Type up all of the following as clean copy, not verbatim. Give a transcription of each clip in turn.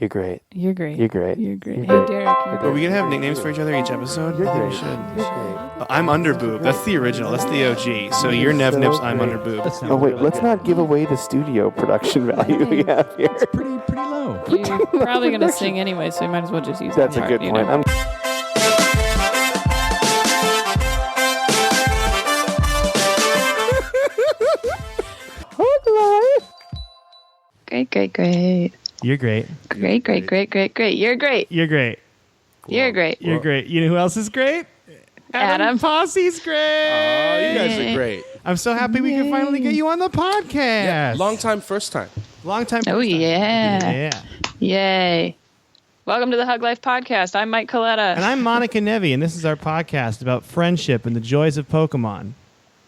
You're great. You're great. You're great. You're great. You're Hey, great. Derek. Are we gonna have nicknames for each other each episode? You're I think great. we should. You're great. I'm Underboob. That's the original. That's the OG. So you're Nev Nips. I'm great. Underboob. Oh wait, let's not give away the studio production value we have here. Pretty low. You're probably going to sing anyway, so you might as well just use That's that a part, good you point. know? Great. You're great. Great. You're great. You're great. You're great. You're great. You know who else is great? Adam. Pasi's great. Oh, you guys are great. I'm so happy we can finally get you on the podcast. Yeah, long time, first time. Long time. Oh, first time. yeah. Yeah. Yay. Welcome to the Hug Life Podcast. I'm Mike Coletta. And I'm Monica Nevi, and this is our podcast about friendship and the joys of Pokemon.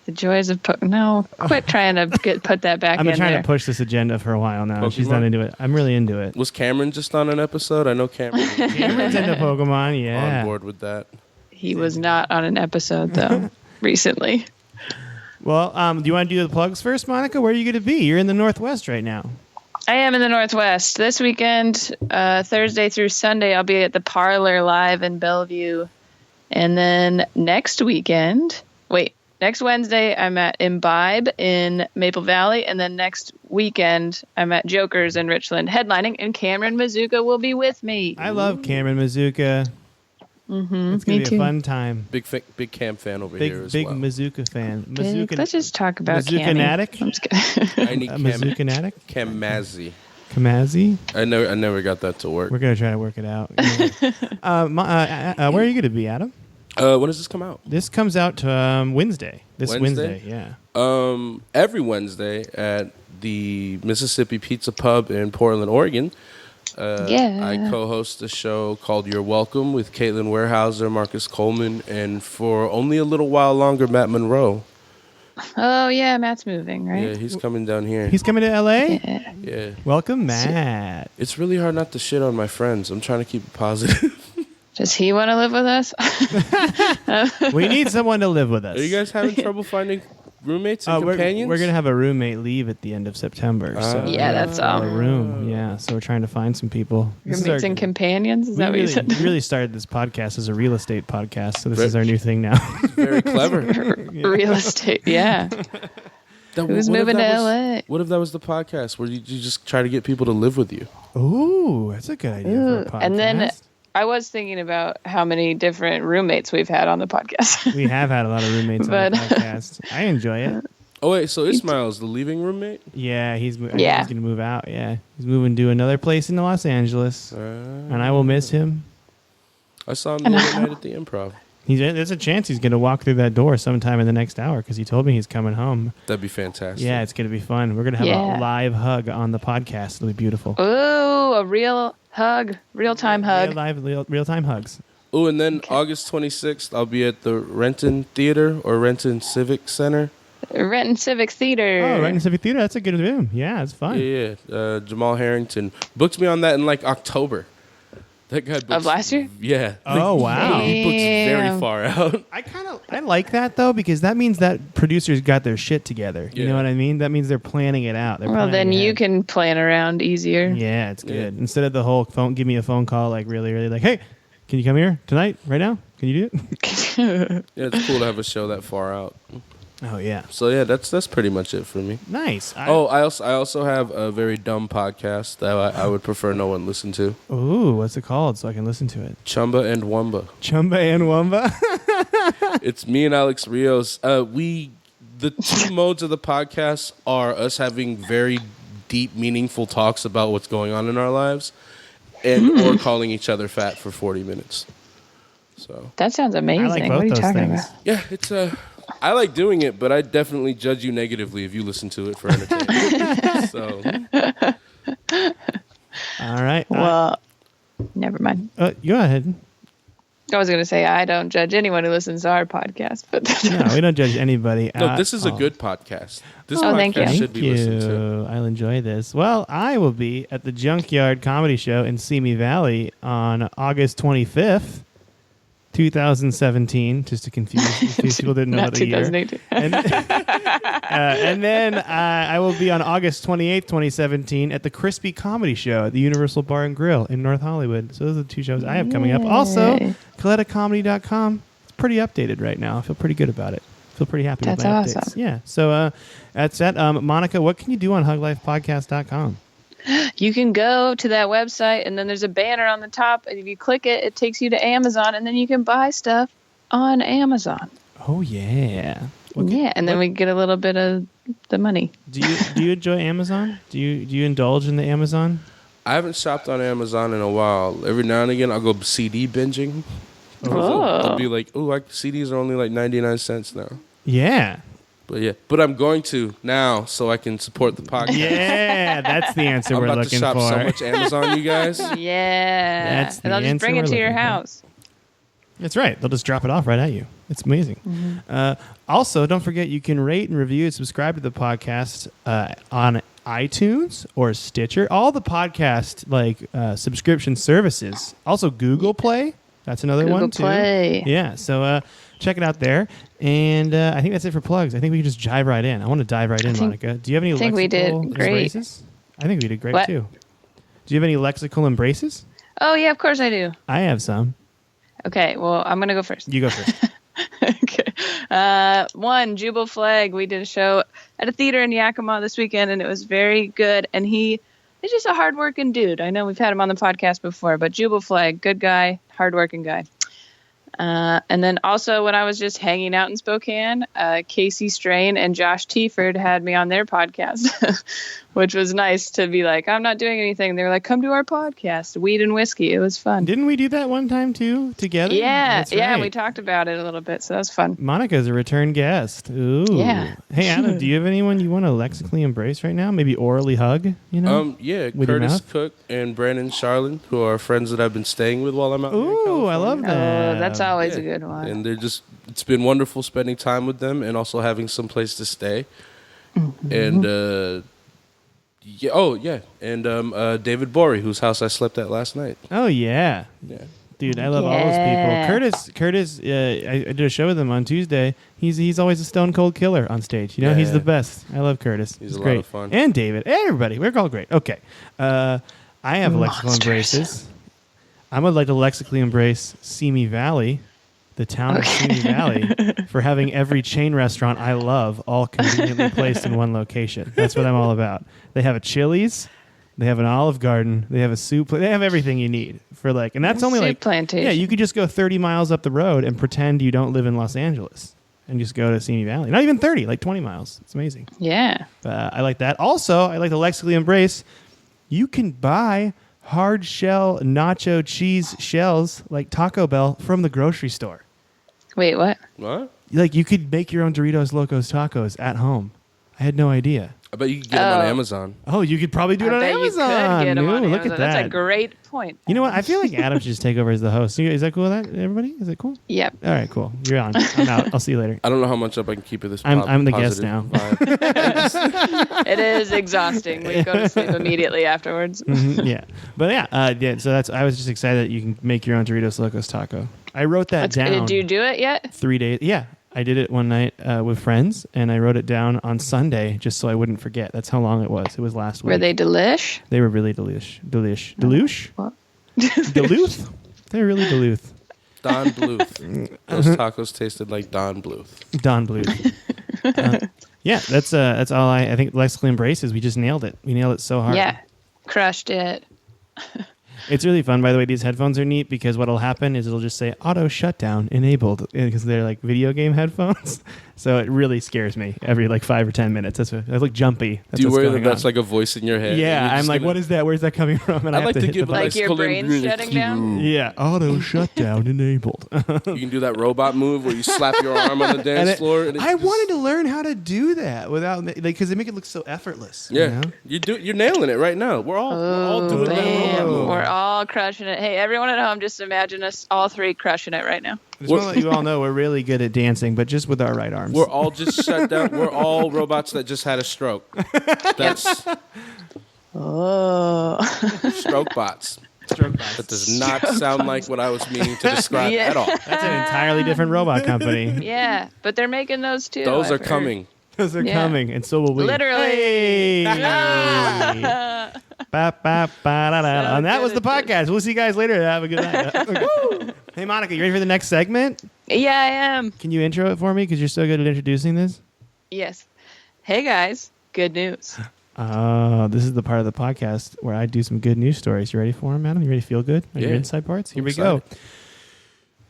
The joys of No, quit trying to put that back in I've been trying there. to push this agenda for a while now. and She's Pokemon? not into it. I'm really into it. Was Cameron just on an episode? I know Cameron was Cameron's into Pokemon, on yeah. board with that. He was not on an episode, though, recently. Well, do you want to do the plugs first, Monica? Where are you going to be? You're in the Northwest right now. I am in the Northwest. This weekend, Thursday through Sunday, I'll be at the Parlor Live in Bellevue. And then next Wednesday, I'm at Imbibe in Maple Valley. And then next weekend, I'm at Jokers in Richland headlining. And Cameron Mazuka will be with me. I love Cameron Mazuka. Mm-hmm, It's going me to be too. a fun time. Big Cam fan over Big here as big well. Mazuka fan. Let's just talk about Cammy. Mazuka-natic? I'm just kidding. I need Mazuka-natic? Kamazzi. Kamazi? I never got that to work. We're going to try to work it out. Yeah. Where are you going to be, Adam? When does this come out? This comes out Wednesday. Wednesday? Yeah. Every Wednesday at the Mississippi Pizza Pub in Portland, Oregon. Yeah. I co-host a show called You're Welcome with Caitlin Warehouser, Marcus Coleman, and for only a little while longer, Matt Monroe. Oh, yeah, Matt's moving, right? Yeah, he's coming down here. He's coming to L.A.? Yeah. Yeah. Welcome, Matt. It's really hard not to shit on my friends. I'm trying to keep it positive. Does he want to live with us? We need someone to live with us. Are you guys having trouble finding roommates and We're companions? going to have a roommate leave at the end of September. So Yeah, that's all. a room. Yeah, so we're trying to find some people. This is Roommates our- and companions? Is that what you said? We really started this podcast as a real estate podcast, so this Right. is our new thing now. Very clever. Real estate, yeah. Who's moving to LA? What if that was the podcast where you just try to get people to live with you? Ooh, that's a good idea for a podcast. And then I was thinking about how many different roommates we've had on the podcast. we have had a lot of roommates on But- the podcast. I enjoy it. Oh, wait, so Ismail's the leaving roommate? Yeah, he's going Yeah. to move out. Yeah, he's moving to another place in Los Angeles, and I will miss him. I saw him the other night at the Improv. There's a chance he's going to walk through that door sometime in the next hour because he told me he's coming home. That'd be fantastic. Yeah, it's going to be fun. We're going to have Yeah. a live hug on the podcast. It'll be beautiful. Ooh, a real hug. Real-time hug. Real-time hugs. Oh, and then August 26th, I'll be at the Renton Theater or Renton Civic Center. Renton Civic Theater. Oh, right in Civic Theater. That's a good room. Yeah, it's fun. Yeah. Jamal Harrington booked me on that in like October. That guy booked Of last year? Yeah. Oh, wow. He books very Damn. far out. I like that though because that means that producers got their shit together. You know Yeah. what I mean? That means they're planning it out. They're Well, then planning you ahead. can plan around easier. Yeah, it's good. Instead of the whole phone, give me a phone call like really like, hey, can you come here tonight, right now? Can you do it? Yeah, it's cool to have a show that far out. Oh yeah, So yeah, that's pretty much it for me. nice. I also have a very dumb podcast that I would prefer no one listen to. Ooh, what's it called? So I can listen to it. Chumba and Wumba. Chumba and Wumba. It's me and Alex Rios. The two modes of the podcast are us having very deep, meaningful talks about what's going on in our lives, and or calling each other fat for 40 minutes. So That sounds amazing. I like What both are you those talking things. about? yeah, it's I like doing it, but I definitely judge you negatively if you listen to it for entertainment. So All right. Well, never mind. Go ahead. I was going to say I don't judge anyone who listens to our podcast, but No, we don't judge anybody. no, this is a good podcast. This Oh, podcast thank you. should be listened to. you. I'll enjoy this. Well, I will be at the Junkyard Comedy Show in Simi Valley on August 25th, 2017, just to confuse in case people didn't know not the year. 2018. And And then I will be on August 28th, 2017 at the Crispy Comedy Show at the Universal Bar and Grill in North Hollywood. So those are the 2 shows I have coming up. Also, ColettaComedy.com. It's pretty updated right now. I feel pretty good about it. I feel pretty happy with my updates. Awesome. Yeah. So that's it. Monica, what can you do on HugLifePodcast.com? You can go to that website, and then there's a banner on the top. And if you click it, it takes you to Amazon, and then you can buy stuff on Amazon. Oh, yeah. And then we get a little bit of the money. Do you enjoy Amazon? Do you indulge in the Amazon? I haven't shopped on Amazon in a while. Every now and again, I'll go CD binging. I'll be like, CDs are only like 99 cents now. Yeah. But I'm going to now so I can support the podcast. Yeah, that's the answer we're looking for. I'm about to shop so much Amazon, you guys. Yeah. That's the and they'll just bring it to your house. That's right. They'll just drop it off right at you. It's amazing. Mm-hmm. Also, don't forget you can rate and review and subscribe to the podcast on iTunes or Stitcher. All the podcast subscription services. Also, Google Play. That's another one too. Google Play. Yeah. So check it out there. And I think that's it for plugs. I think we can just dive right in. I want to dive right in, Monica. Do you have any lexical embraces? I think we did great too. Do you have any lexical embraces? Oh, yeah, of course I do. I have some. Okay, well, I'm going to go first. You go first. Okay. One, Jubal Flag. We did a show at a theater in Yakima this weekend, and it was very good. And he is just a hardworking dude. I know we've had him on the podcast before, but Jubal Flag, good guy, hardworking guy. And then also when I was just hanging out in Spokane, Casey Strain and Josh Tieford had me on their podcast, which was nice to be like, I'm not doing anything. They were like, come to our podcast, Weed and Whiskey. It was fun. Didn't we do that one time too, together? Yeah. That's Yeah. right. We talked about it a little bit. So that was fun. Monica's a return guest. Ooh. Yeah. Hey, Adam, do you have anyone you want to lexically embrace right now? Maybe orally hug, you know? Yeah, with your Curtis mouth? Cook and Brandon Charlin, who are friends that I've been staying with while I'm out here in Ooh, California. I love that. Oh, that's always a good one. And it's been wonderful spending time with them and also having some place to stay. Mm-hmm. And David Borey, whose house I slept at last night. Oh, yeah. Yeah. Dude, I love all those people. Curtis, I did a show with him on Tuesday. He's always a stone cold killer on stage. You know, he's the best. I love Curtis. He's a great. lot of fun. And David. Everybody. We're all great. Okay. I have lexical embraces. I would like to lexically embrace Simi Valley, the town of Simi Valley, for having every chain restaurant I love all conveniently placed in one location. That's what I'm all about. They have a Chili's. They have an Olive Garden. They have a soup. They have everything you need and that's only Soup plantation. Yeah, you could just go 30 miles up the road and pretend you don't live in Los Angeles and just go to Simi Valley. Not even 30, like 20 miles. It's amazing. Yeah. I like that. Also, I like to lexically embrace. You can buy hard shell nacho cheese shells like Taco Bell from the grocery store. Wait, what? What? Like you could make your own Doritos Locos tacos at home. I had no idea. I bet you could get them on Amazon. Oh, you could probably do it I on bet Amazon. You could get them on Look Amazon. at that. That's a great point. You know what? I feel like Adam should just take over as the host. Is that cool with that, everybody? Is that cool? Yep. All right, cool. You're on. I'm out. I'll see you later. I don't know how much up I can keep of this. I'm the guest positive now. vibe. It is exhausting. We go to sleep immediately afterwards. Mhm, yeah. But yeah. So I was just excited that you can make your own Doritos Locos taco. I wrote that down. Did you do it yet? 3 days. Yeah. I did it one night with friends, and I wrote it down on Sunday just so I wouldn't forget. That's how long it was. It was last week. Were they delish? They were really delish. Deluche? What? Duluth? They're really Duluth. Don Bluth. Those tacos tasted like Don Bluth. Don Bluth. Yeah, that's all I think lexically embraces. We just nailed it. We nailed it so hard. Yeah. Crushed it. It's really fun, by the way. These headphones are neat because what'll happen is it'll just say auto shutdown enabled because they're like video game headphones. So it really scares me every like 5 or 10 minutes. That's like jumpy. That's Do you what's worry going that that's on. like a voice in your head? Yeah, You're I'm just like, gonna- what is that? Where's that coming from? And I I'd have like to to hit give the a button. Like your brain's shutting down? Yeah, auto shutdown enabled. You can do that robot move where you slap your arm on the dance floor. And I wanted to learn how to do that without because they make it look so effortless. Yeah, You know? you're nailing it right now. We're all doing that Bam. robot move. We're all crushing it. Hey, everyone at home, just imagine us all three crushing it right now. I just want to let you all know we're really good at dancing, but just with our right arms. We're all just shut down. We're all robots that just had a stroke. That's Oh. stroke bots. Strokebot. That does not sound like what I was meaning to describe Yeah. at all. That's an entirely different robot company. Yeah, but they're making those too. Those I've are heard. coming. Those are Yeah. coming, and so will we. Literally. Hey. Ba, ba, ba, da, da. And that was the podcast. We'll see you guys later. Have a good night. Hey, Monica, you ready for the next segment? Yeah, I am. Can you intro it for me? Because you're so good at introducing this. Yes. Hey guys, good news. This is the part of the podcast where I do some good news stories. You ready for them, Adam? You ready to feel good? Are your Yeah. inside parts? Here I'm we go.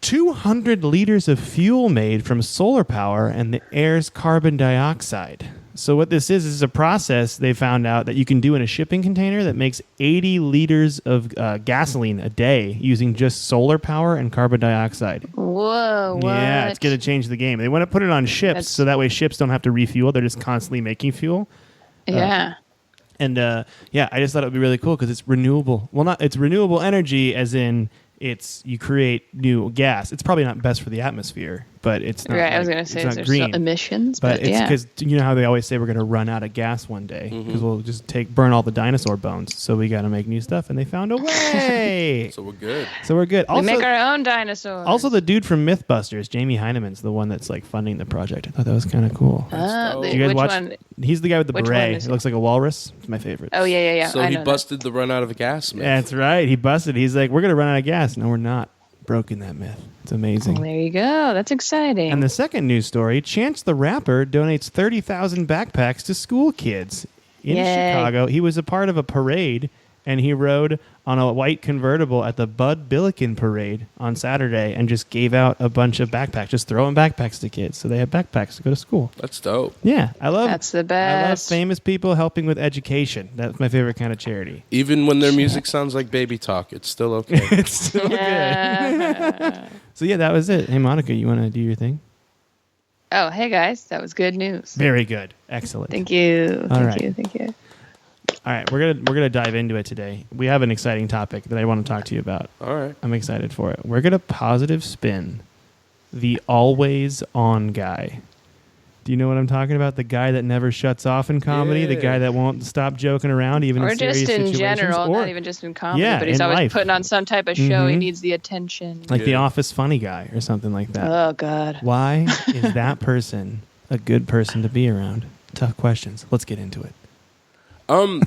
200 liters of fuel made from solar power and the air's carbon dioxide. So what this is a process they found out that you can do in a shipping container that makes 80 liters of gasoline a day using just solar power and carbon dioxide. Whoa, what? Yeah, it's going to change the game. They want to put it on ships so that way ships don't have to refuel. They're just constantly making fuel. Yeah. And I just thought it would be really cool because it's renewable. Well, it's renewable energy as in you create new gas. It's probably not best for the atmosphere, but it's not. Right, I was like- going to say it's not there's green. still emissions, But but it's yeah. because you know how they always say we're going to run out of gas one day because we'll just burn all the dinosaur bones. So we got to make new stuff, and they found a way. So we're good. So we're good. We Also, make our own dinosaurs. also the dude from MythBusters, Jamie Heinemann's the one that's like funding the project. I thought that was kind of cool. dope. Did you guys which watch? one? He's the guy with the Which one beret. is It it? looks like a walrus. It's my favorite. Oh, yeah. So I he know that. busted the run out of gas, man. That's right. He busted. He's like, we're going to run out of gas. No, we're not. Broken that myth. It's amazing. Well, there you go. That's exciting. And the second news story, Chance the Rapper donates 30,000 backpacks to school kids in Yay. Chicago. He was a part of a parade, and he rode on a white convertible at the Bud Billiken parade on Saturday and just gave out a bunch of backpacks, just throwing backpacks to kids. So they have backpacks to go to school. That's dope. Yeah, That's the I love best. famous people helping with education. That's my favorite kind of charity. Even when their music sounds like baby talk, it's still okay. It's so good. So yeah, that was it. Hey, Monica, you want to do your thing? Oh, hey guys, that was good news. Very good. Excellent. Thank you. All Thank right. you. Thank you. All right, we're gonna dive into it today. We have an exciting topic that I want to talk to you about. All right. I'm excited for it. We're gonna positive spin the always on guy. Do you know what I'm talking about? The guy that never shuts off in comedy, the Yeah. guy that won't stop joking around even Or in serious just in situations. general, or not even just in comedy, Yeah, but he's in always life. putting on some type of show. He Mhm. needs the attention. like the Yeah. Office funny guy or something like that. Oh, God. Why is that person a good person to be around? Tough questions. Let's get into it. I'm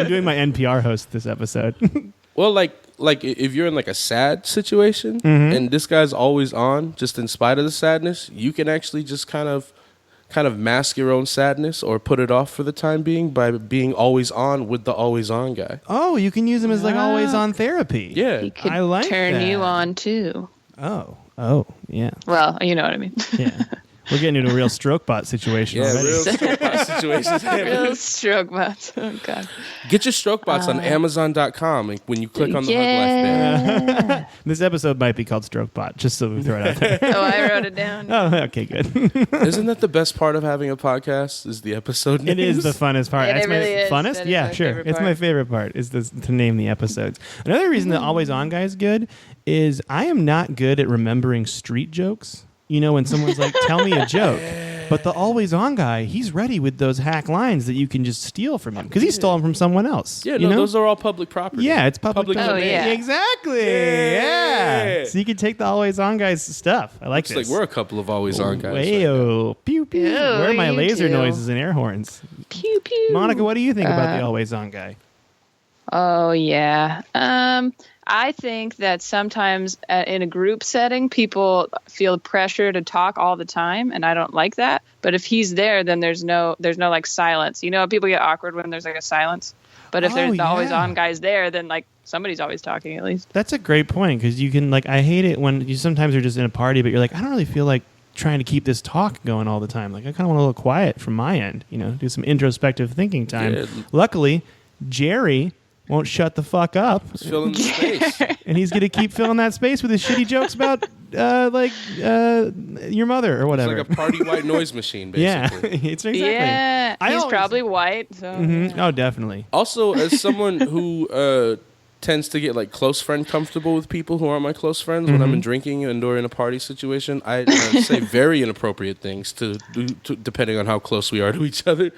doing my NPR host this episode. Well, like if you're in like a sad situation Mm-hmm. and this guy's always on, just in spite of the sadness, you can actually just kind of mask your own sadness or put it off for the time being by being always on with the always on guy. Oh, you can use him as like always on therapy. Yeah. He could I like turn that. you on, too. Oh, yeah. Well, you know what I mean. Yeah. We're getting into a real Strokebot situation Yeah, already. real Strokebot situations. Real stroke bots. Oh, God. Get your Strokebots on Amazon.com like, when you click on the Hug Life banner. Yeah. This episode might be called Strokebot, just so we throw it out there. Oh, I wrote it down. Oh, okay, good. Isn't that the best part of having a podcast? Is the episode It names? is the funnest part. It That's really my is. funnest. That is Yeah, my sure. favorite It's my part. favorite part is to name the episodes. Another reason that Always On Guy is good is I am not good at remembering street jokes. You know, when someone's like, "Tell me a joke," but the Always On Guy, he's ready with those hack lines that you can just steal from him because he stole them from someone else. Yeah, you no, know? those are all public property. Yeah, it's public. Oh, domain. yeah. Exactly. Yeah. Yeah. So you can take the Always On Guy's stuff. I like Looks this. like we're a couple of always on guys. Wayo. Pew pew. Ew, Where are my you laser two. noises and air horns? Pew, pew. Monica, what do you think about the Always On Guy? Oh, yeah. I think that sometimes in a group setting, people feel pressure to talk all the time, and I don't like that. But if he's there, then there's no like silence. You know, people get awkward when there's like a silence. But if Oh, there's the always yeah. on guys there, then like somebody's always talking at least. That's a great point because you can like I hate it when you sometimes are just in a party, but you're like I don't really feel like trying to keep this talk going all the time. Like I kind of want a little quiet from my end, you know, do some introspective thinking time. Yeah. Luckily, Jerry won't shut the fuck up, Just fill in the space. and he's gonna keep filling that space with his shitty jokes about your mother or It's whatever. like a party white noise machine, yeah, basically. it's exactly. Yeah, I he's always- probably white. So Mhm. Oh, definitely. Also, as someone who tends to get like close friend comfortable with people who aren't my close friends when I'm in drinking and or in a party situation, I say very inappropriate things to depending on how close we are to each other.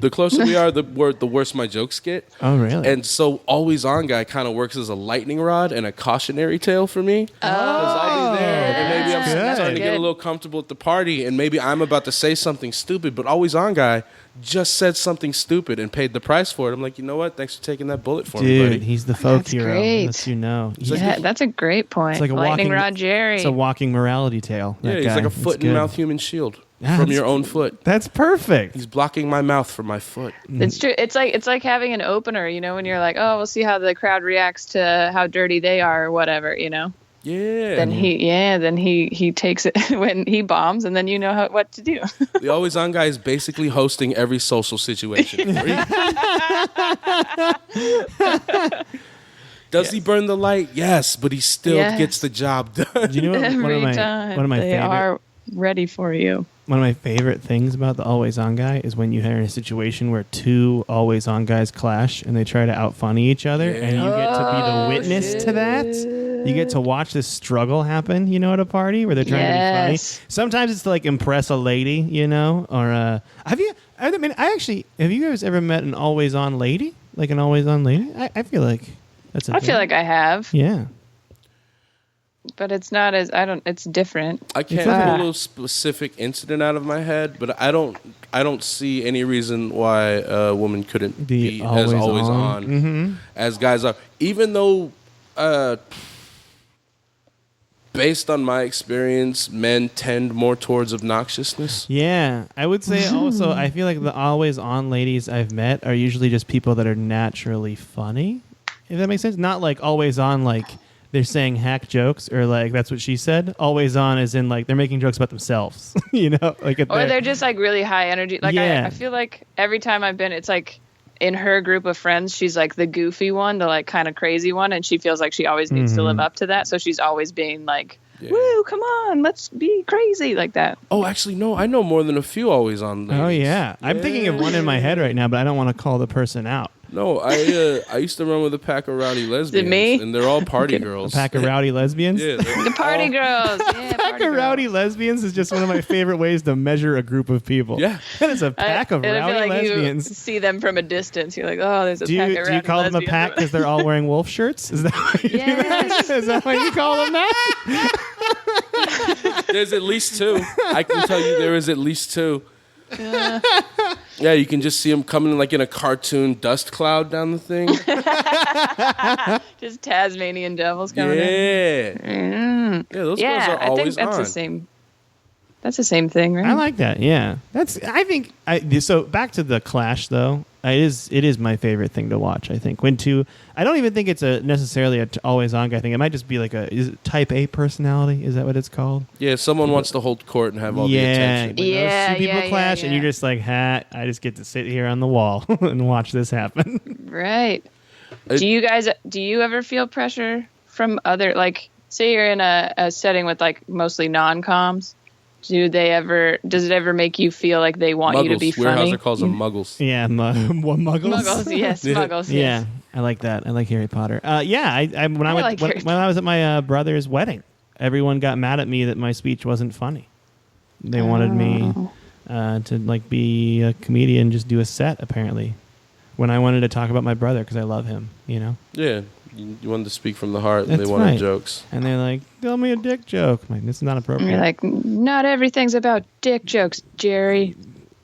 The closer we are, the worse my jokes get. Oh, really? And so Always On Guy kind of works as a lightning rod and a cautionary tale for me. Because I'll be there and maybe I'm Good. starting starting to get a little comfortable at the party, and maybe I'm about to say something stupid, but always on guy just said something stupid and paid the price for it. I'm like, you know what? Thanks for taking that bullet for me, buddy. Dude, he's the folk That's hero. great. Lets you know. Yeah, that's a great point. It's like a Lightning walking Rod Jerry. It's a walking morality tale. Yeah, he's like a foot and mouth human shield from your own foot. That's perfect. He's blocking my mouth from my foot. It's true. It's like having an opener, when you're like, oh, we'll see how the crowd reacts to how dirty they are or whatever, Yeah. Then he takes it when he bombs, and then you know what to do. The always on guy is basically hosting every social situation. Does he burn the light? Yes, but he still gets the job done. Do you know what, Every time one of my they favorite are ready for you. One of my favorite things about the always on guy is when you are in a situation where two always on guys clash and they try to out funny each other, and you get to be the witness to that. You get to watch this struggle happen, at a party where they're trying to be funny. Sometimes it's to like impress a lady, or have you guys ever met an always on lady? Like an always on lady? I feel like that's a thing. feel like I have. Yeah. But it's not it's different. I can't pull a specific incident out of my head, but I don't see any reason why a woman couldn't be as always on as guys are. Even though, based on my experience, men tend more towards obnoxiousness. Yeah. I would say also, I feel like the always on ladies I've met are usually just people that are naturally funny, if that makes sense. Not like always on like they're saying hack jokes or like that's what she said. Always on as in like they're making jokes about themselves, like or they're just like really high energy. Like I feel like every time I've been, it's like in her group of friends, she's like the goofy one, the like kind of crazy one, and she feels like she always needs to live up to that. So she's always being like, "Woo, come on, let's be crazy," like that. Oh, actually, no, I know more than a few always on ladies. Oh yeah, I'm thinking of one in my head right now, but I don't want to call the person out. No, I used to run with a pack of rowdy lesbians. Me? And they're all party girls. A pack of rowdy lesbians? Yeah. The party girls. Yeah, A pack of rowdy lesbians is just one of my favorite ways to measure a group of people. Yeah. That is a pack of and I rowdy feel like lesbians. You see them from a distance. You're like, oh, there's a pack of rowdy lesbians. Do you call them a pack because they're all wearing wolf shirts? Is that why you do that? Is that why you call them that? There's at least two. I can tell you there is at least two. Yeah, you can just see them coming like in a cartoon dust cloud down the thing. Just Tasmanian devils coming in. Yeah, those girls are always I think that's on. the same. That's the same thing, right? I like that. Yeah, so back to the clash though. It is my favorite thing to watch. I think I don't even think it's necessarily a always on guy thing. It might just be like is it type A personality? Is that what it's called? Yeah, someone wants to hold court and have all the attention. Those two people clash, and you're just like, I just get to sit here on the wall and watch this happen. Right. Do you ever feel pressure from other, like, say you're in a setting with like mostly non-coms? Does it ever make you feel like they want you to be funny? Weyerhaeuser calls them muggles. Yeah, muggles. Muggles, yes, muggles. Yes. Yeah, I like that. I like Harry Potter. When I was at my brother's wedding, everyone got mad at me that my speech wasn't funny. They wanted me to like be a comedian, just do a set. Apparently, when I wanted to talk about my brother because I love him, Yeah, you wanted to speak from the heart, and That's they wanted right. jokes. And they're like, "Tell me a dick joke." I'm like, this is not appropriate. You're like, not everything's about dick jokes, Jerry.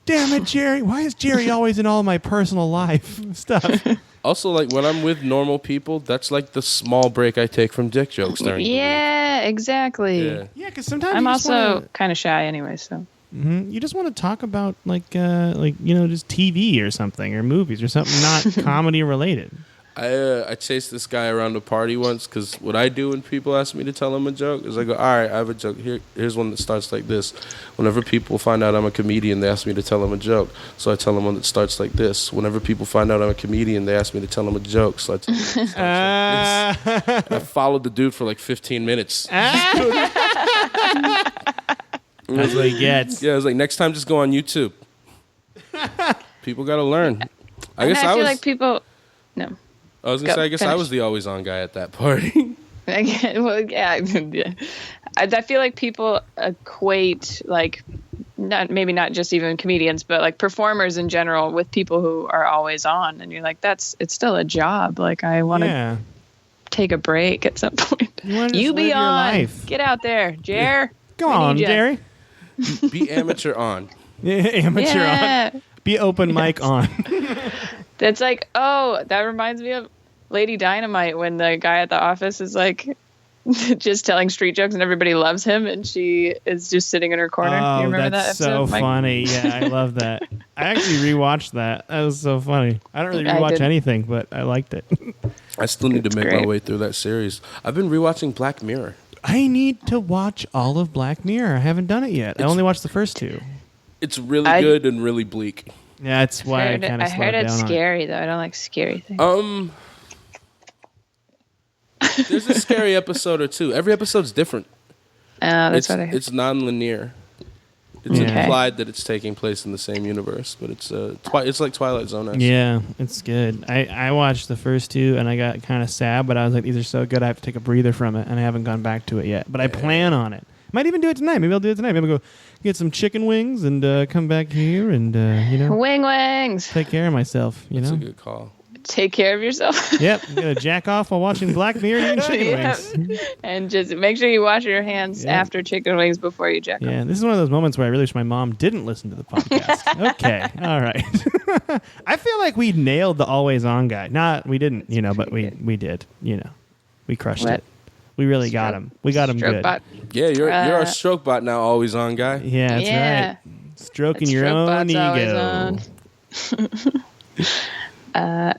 Damn it, Jerry! Why is Jerry always in all my personal life stuff? Also, like when I'm with normal people, that's like the small break I take from dick jokes during the week. Yeah, exactly. Yeah. Yeah, because sometimes I'm you just also kind of shy anyway, so. you just want to talk about just TV or something or movies or something not comedy related. I chased this guy around a party once because what I do when people ask me to tell them a joke is I go, all right, I have a joke. Here's one that starts like this. Whenever people find out I'm a comedian, they ask me to tell them a joke. So I tell them one that starts like this. Whenever people find out I'm a comedian, they ask me to tell them a joke. So I tell them one that starts like this. I followed the dude for like 15 minutes. That's what he gets. Yeah, I was like, next time just go on YouTube. People got to learn. I guess I feel was like people. No. I was going to say, I guess I was the always on guy at that party. Well, yeah. I feel like people equate like maybe not just even comedians, but like performers in general with people who are always on, and you're like, it's still a job. Like I want to take a break at some point. You be live your on. life. Get out there, Jer. Come on, ya. Jerry. Be amateur on. Amateur on. Be open mic on. That's like, oh, that reminds me of Lady Dynamite when the guy at the office is like just telling street jokes and everybody loves him and she is just sitting in her corner. Oh, you remember that's that episode, so Mike? funny. Yeah, I love that. I actually rewatched that. That was so funny. I don't really I rewatch did. anything, but I liked it. I still need to make my great. way through that series. I've been rewatching Black Mirror. I need to watch all of Black Mirror. I haven't done it yet. I only watched the first two. It's really good and really bleak. Yeah, that's why I kind of I slowed heard down it's on it. scary though. I don't like scary things. There's a scary episode or two. Every episode's different. That's what I heard. It's non-linear. It's Yeah. implied that it's taking place in the same universe, but it's like Twilight Zone. Yeah, it's good. I watched the first two and I got kind of sad, but I was like, these are so good, I have to take a breather from it, and I haven't gone back to it yet. But I plan on it. Might even do it tonight. Maybe I'll do it tonight. Maybe I'll go get some chicken wings and come back here and, Wings. take care of myself, That's a good call. Take care of yourself. Yep, I'm going to jack off while watching Black Mirror and eating chicken wings. And just make sure you wash your hands after chicken wings before you jack off. Yeah, this is one of those moments where I really wish my mom didn't listen to the podcast. Okay, all right. I feel like we nailed the always on guy. We didn't, but we did, We crushed What? it. We really got him. We got him good. Strokebot. Yeah, you're our Strokebot now, always on guy. Yeah, that's Yeah. right. Stroking your own Strokebot's ego. always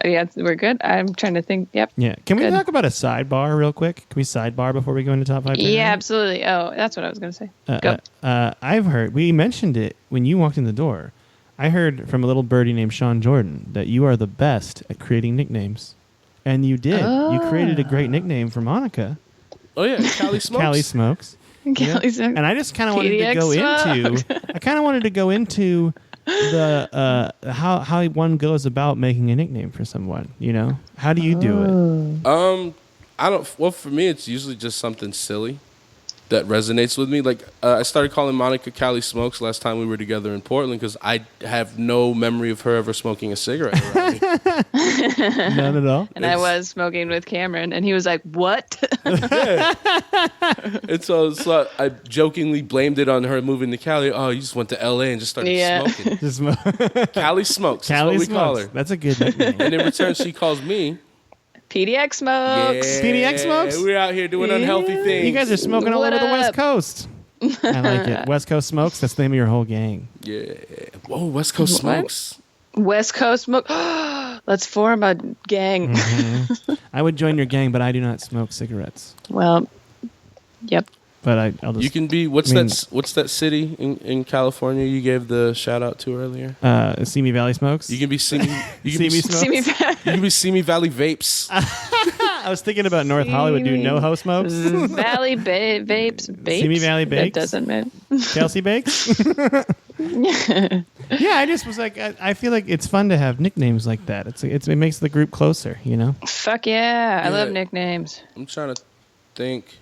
yeah, we're good. I'm trying to think. Yep. Yeah. Can we Good. talk about a sidebar real quick? Can we sidebar before we go into top 5? Yeah, absolutely. Oh, that's what I was going to say. Go. I've heard, we mentioned it when you walked in the door. I heard from a little birdie named Sean Jordan that you are the best at creating nicknames. And you did. You created a great nickname for Monica. Oh yeah, Cali Smokes. Cali Smokes. Kelly's And I just kind of wanted to go into the how one goes about making a nickname for someone, How do you do it? I don't. Well, for me, it's usually just something silly that resonates with me. Like I started calling Monica Cali Smokes last time we were together in Portland because I have no memory of her ever smoking a cigarette around me. None at all. And I was smoking with Cameron, and he was like, "What?" And so I jokingly blamed it on her moving to Cali. Oh, you just went to L.A. and just started smoking. Just Cali Smokes. That's Cali what we call Smokes. her. That's a good nickname. And in return, she calls me PDX smokes. PDX Smokes? We're out here doing unhealthy things. You guys are smoking all What over the West up? Coast. I like it. West Coast Smokes. That's the name of your whole gang. Yeah. Whoa, West Coast What? Smokes. West Coast smoke. Let's form a gang. I would join your gang, but I do not smoke cigarettes. Well, yep. But I'll just. You can be what's that city in California you gave the shout out to earlier? Simi Valley Smokes. You can be Simi. You can Simi be, Smokes. See me you can be Simi Valley Vapes. I was thinking about North Hollywood doing NoHo Smokes. Valley Vapes. Simi Valley Bakes? That doesn't matter. Kelsey Bakes. Yeah, I just was like, I feel like it's fun to have nicknames like that. It makes the group closer, Fuck yeah. I Yeah. love nicknames. I'm trying to think.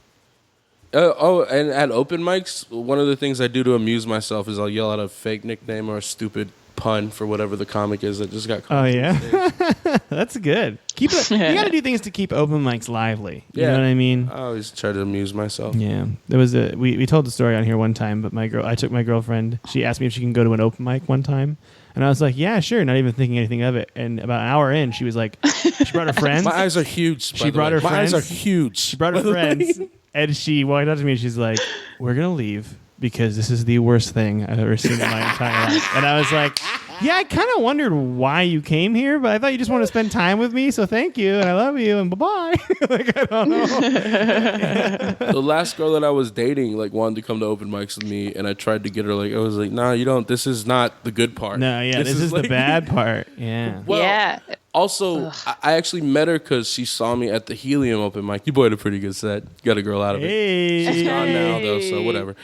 And at open mics, one of the things I do to amuse myself is I'll yell out a fake nickname or a stupid pun for whatever the comic is that just got called. Oh yeah, that's good. You got to do things to keep open mics lively. You know what I mean? I always try to amuse myself. Yeah, there was we told the story on here one time, but I took my girlfriend. She asked me if she can go to an open mic one time, and I was like, yeah, sure, not even thinking anything of it. And about an hour in, she was like, she brought her friends. My eyes are huge. She brought her friends. My eyes are huge. She brought her friends, and she walked up to me and she's like, "We're gonna leave because this is the worst thing I've ever seen in my entire life." And I was like, yeah, I kind of wondered why you came here, but I thought you just want to spend time with me, so thank you, and I love you, and bye-bye. Like, I don't know. The last girl that I was dating wanted to come to open mics with me, and I tried to get her. I was like, nah, you don't. This is not the good part. No, yeah, this is the bad part. Yeah. Well, yeah. Also, I actually met her because she saw me at the Helium open mic. You boy had a pretty good set. Got a girl out of it. Hey. She's gone now, though, so whatever.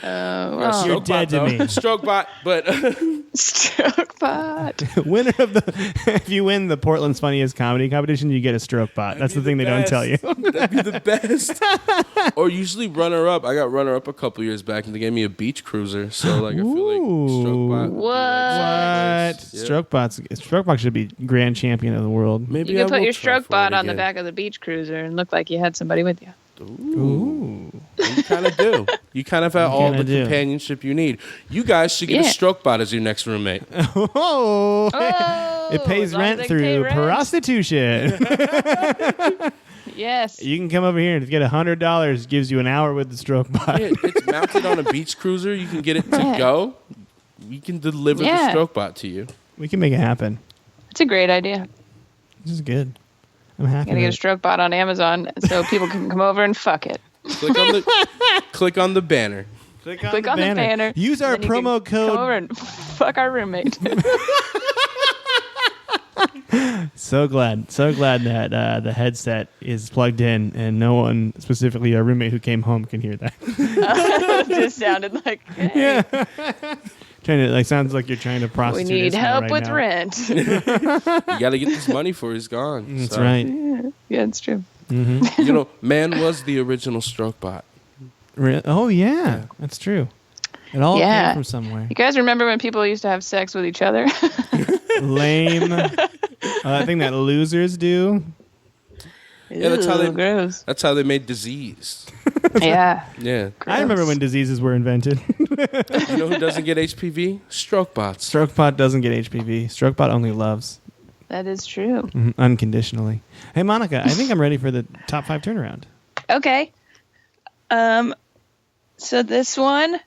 You're dead to me. Strokebot, but Strokebot. Winner of if you win the Portland's Funniest Comedy Competition, you get a Strokebot. That's the thing they don't tell you. That'd be the best. Or usually runner-up. I got runner-up a couple years back, and they gave me a beach cruiser. So I feel like Strokebot. What? Strokebot should be grand champion of the world. Maybe You I could put will your try for Strokebot it on the again. back of the beach cruiser and look like you had somebody with you. Ooh. You kind of do. You kind of have all the do. companionship you need. You guys should get a Strokebot as your next roommate. Oh. It pays as long as rent they can pay through rent. prostitution. Yes. You can come over here and get $100. Gives you an hour with the Strokebot. Yeah, it's mounted on a beach cruiser. You can get it to go. We can deliver the Strokebot to you. We can make it happen. It's a great idea. This is good. I'm happy. Gotta get a Strokebot on Amazon so people can come over and fuck it. Click on the banner. Click on the banner. Use our and then you promo can come over code. and fuck our roommate. So glad that the headset is plugged in and no one, specifically our roommate who came home, can hear that. It just sounded like, hey, Sounds like you're trying to we prostitute. need us help right with now. rent. You got to get this money before he's gone. That's so. right. Yeah, it's true. Man was the original Strokebot. Oh yeah, that's true. It all came from somewhere. You guys remember when people used to have sex with each other? Lame. Thing that losers do. Yeah, that's how they. Gross. That's how they made disease. Yeah. Yeah. I remember when diseases were invented. You know who doesn't get HPV? Strokebots. Strokebot doesn't get HPV. Strokebot only loves. That is true. Unconditionally. Hey, Monica, I think I'm ready for the top 5 turnaround. Okay. So this one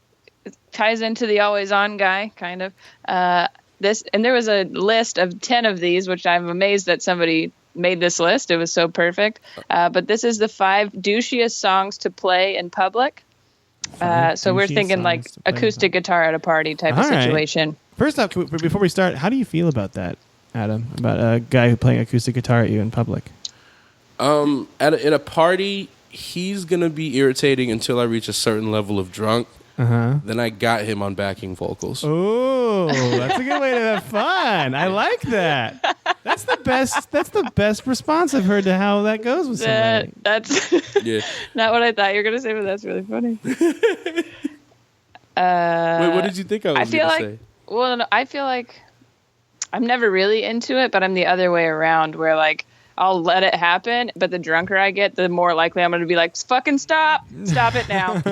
ties into the always on guy, kind of. There was a list of 10 of these, which I'm amazed that somebody made this list. It was so perfect. But this is the 5 douchiest songs to play in public. So we're thinking like acoustic guitar at a party type of situation. Right. First off, before we start, how do you feel about that, Adam? About a guy who playing acoustic guitar at you in public? In a party, he's gonna be irritating until I reach a certain level of drunk. Then I got him on backing vocals. Oh, that's a good way to have fun. I like that. That's the best. That's the best response I've heard to how that goes with somebody. That's Yeah. not what I thought you were gonna say, but that's really funny. Wait, what did you think I was gonna say? Well, no, I feel like I'm never really into it, but I'm the other way around, where like I'll let it happen, but the drunker I get, the more likely I'm going to be like, fucking stop it now.